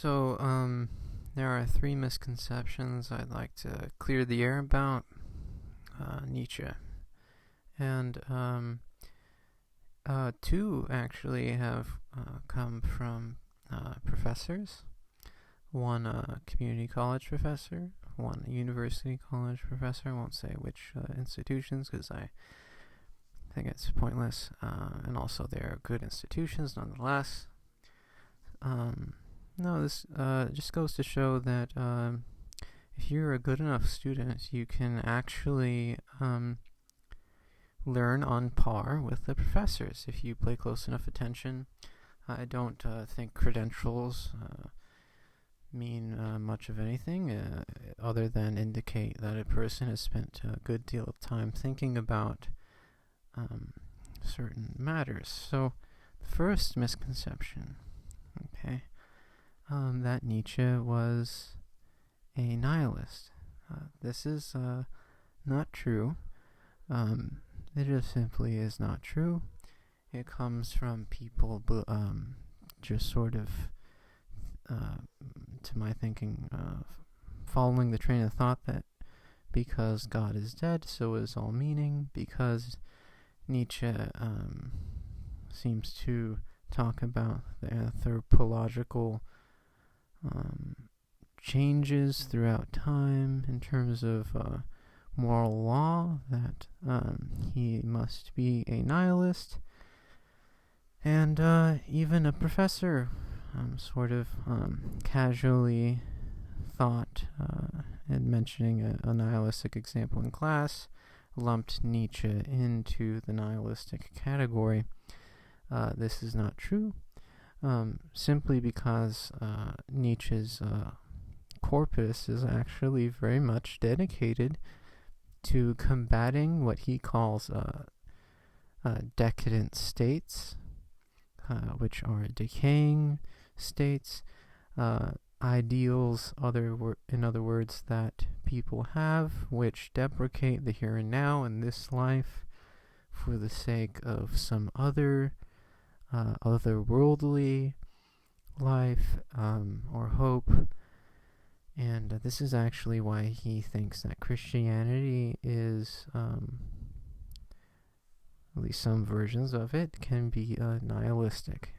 There are three misconceptions I'd like to clear the air about Nietzsche. And two actually have come from professors. One a community college professor, one a university college professor. I won't say which institutions because I think it's pointless. And also they're good institutions nonetheless. This just goes to show that if you're a good enough student, you can actually learn on par with the professors if you pay close enough attention. I don't think credentials mean much of anything other than indicate that a person has spent a good deal of time thinking about certain matters. So, the first misconception, that Nietzsche was a nihilist. This is not true. It just simply is not true. It comes from people just sort of, to my thinking, following the train of thought that because God is dead, so is all meaning, because Nietzsche seems to talk about the anthropological changes throughout time in terms of moral law, that he must be a nihilist. And even a professor sort of casually thought, in mentioning a nihilistic example in class, lumped Nietzsche into the nihilistic category. This is not true, simply because Nietzsche's corpus is actually very much dedicated to combating what he calls decadent states, which are decaying states, ideals, in other words, that people have, which deprecate the here and now in this life for the sake of some otherworldly life or hope. And this is actually why he thinks that Christianity is, at least some versions of it, can be nihilistic.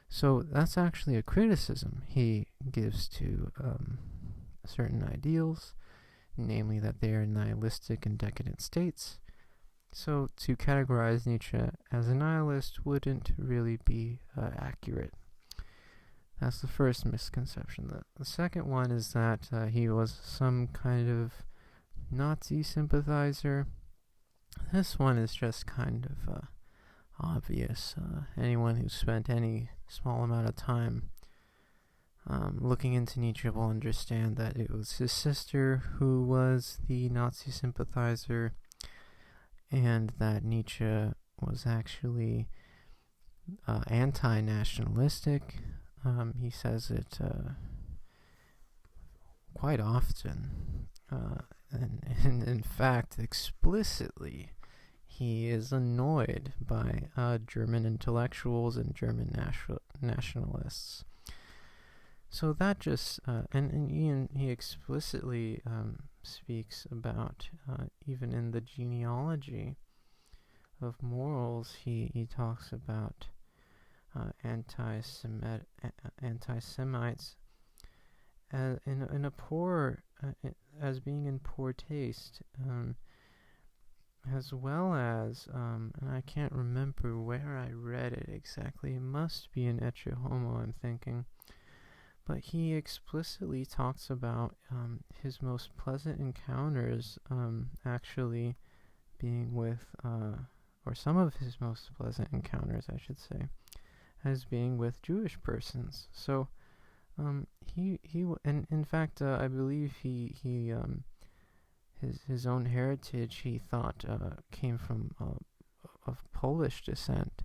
So that's actually a criticism he gives to certain ideals, namely that they are nihilistic and decadent states. So to categorize Nietzsche as a nihilist wouldn't really be accurate. That's the first misconception. The second one is that he was some kind of Nazi sympathizer. This one is just kind of obvious. Anyone who's spent any small amount of time looking into Nietzsche will understand that it was his sister who was the Nazi sympathizer, and that Nietzsche was actually anti-nationalistic. He says it quite often, and in fact, explicitly, he is annoyed by German intellectuals and German nationalists. So that just, and he explicitly speaks about, even in the genealogy of morals, he talks about anti-Semites in a poor, as being in poor taste, as well as, and I can't remember where I read it exactly. It must be in Ecce Homo, I'm thinking. But he explicitly talks about his most pleasant encounters actually being with, or some of his most pleasant encounters, I should say, as being with Jewish persons. So and in fact, I believe his own heritage he thought came from of Polish descent.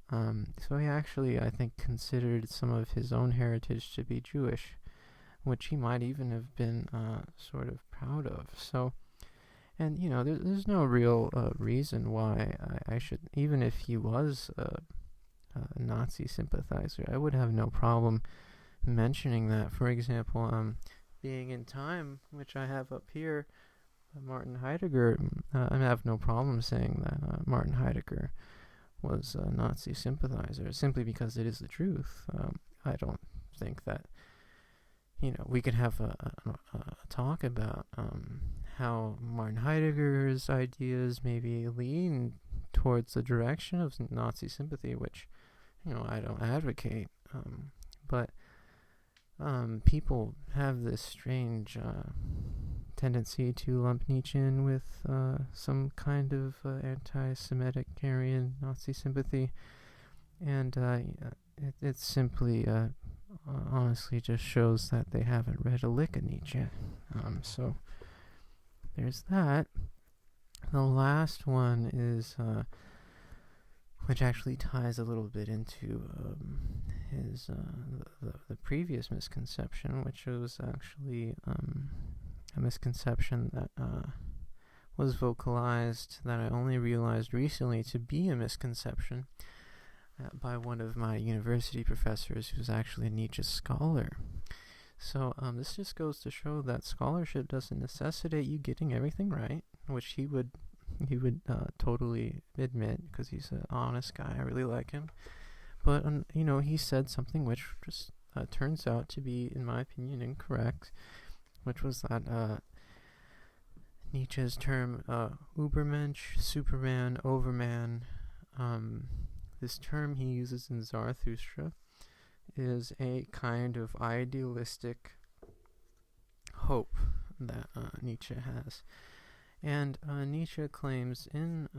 So he actually, I think, considered some of his own heritage to be Jewish, which he might even have been sort of proud of. So, and there's no real reason why I should, even if he was a Nazi sympathizer, I would have no problem mentioning that. For example, Being in Time, which I have up here, Martin Heidegger, I have no problem saying that Martin Heidegger was a Nazi sympathizer, simply because it is the truth. I don't think that, we could have a talk about how Martin Heidegger's ideas maybe lean towards the direction of Nazi sympathy, which, I don't advocate. But people have this strange tendency to lump Nietzsche in with some kind of anti-Semitic Aryan Nazi sympathy, and it simply honestly just shows that they haven't read a lick of Nietzsche. So there's that. The last one is which actually ties a little bit into his the previous misconception, which was actually a misconception that was vocalized, that I only realized recently to be a misconception by one of my university professors, who's actually a Nietzsche scholar. So this just goes to show that scholarship doesn't necessitate you getting everything right, which he would totally admit, because he's an honest guy. I really like him. But he said something which just turns out to be, in my opinion, incorrect, which was that Nietzsche's term Übermensch, Superman, Overman, this term he uses in Zarathustra, is a kind of idealistic hope that Nietzsche has. And Nietzsche claims in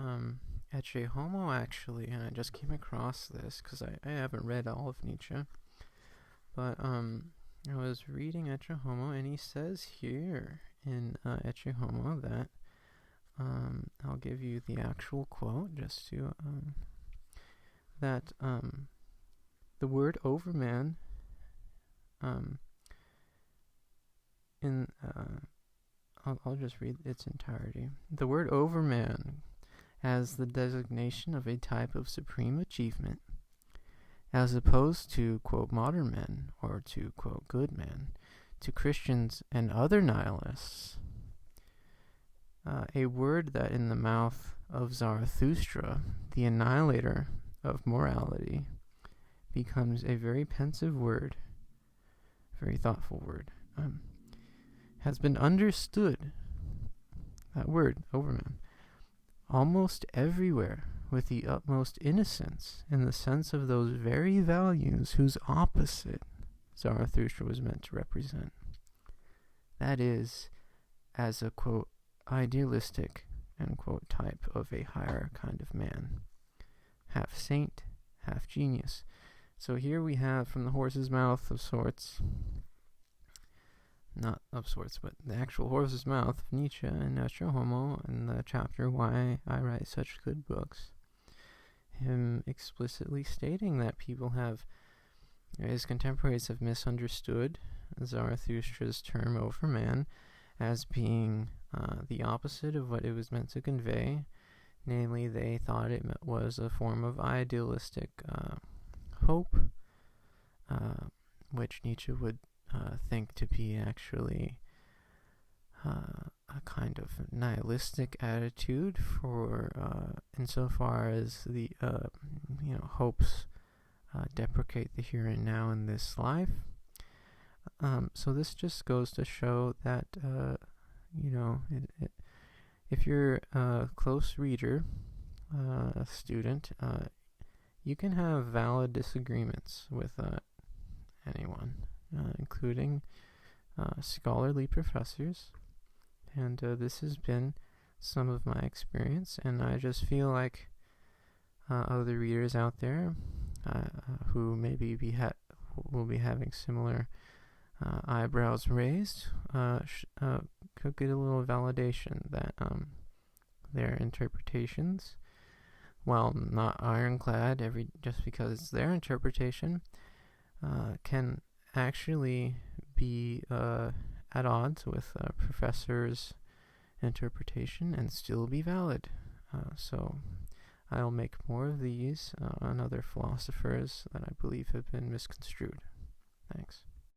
Ecce Homo, actually, and I just came across this because I haven't read all of Nietzsche, but I was reading Ecce Homo, and he says here in Ecce Homo that, I'll give you the actual quote just to, that the word overman I'll just read its entirety. The word overman as the designation of a type of supreme achievement, as opposed to, quote, modern men, or to, quote, good men, to Christians and other nihilists, a word that in the mouth of Zarathustra, the annihilator of morality, becomes a very pensive word, very thoughtful word, has been understood, that word, overman, almost everywhere with the utmost innocence, in the sense of those very values whose opposite Zarathustra was meant to represent. That is, as a, quote, idealistic, end quote, type of a higher kind of man. Half saint, half genius. So here we have, from the horse's mouth of sorts, not of sorts, but the actual horse's mouth of Nietzsche in Ecce Homo, in the chapter Why I Write Such Good Books, him explicitly stating that his contemporaries have misunderstood Zarathustra's term overman as being the opposite of what it was meant to convey. Namely, they thought it was a form of idealistic hope, which Nietzsche would think to be actually a kind of nihilistic attitude, for insofar as the hopes deprecate the here and now in this life. So this just goes to show that if you're a close reader, a student, you can have valid disagreements with anyone, including scholarly professors, and this has been some of my experience, and I just feel like other readers out there who maybe will be having similar eyebrows raised could get a little validation that their interpretations, while not ironclad just because it's their interpretation, can actually be at odds with a professor's interpretation and still be valid. So I'll make more of these on other philosophers that I believe have been misconstrued. Thanks.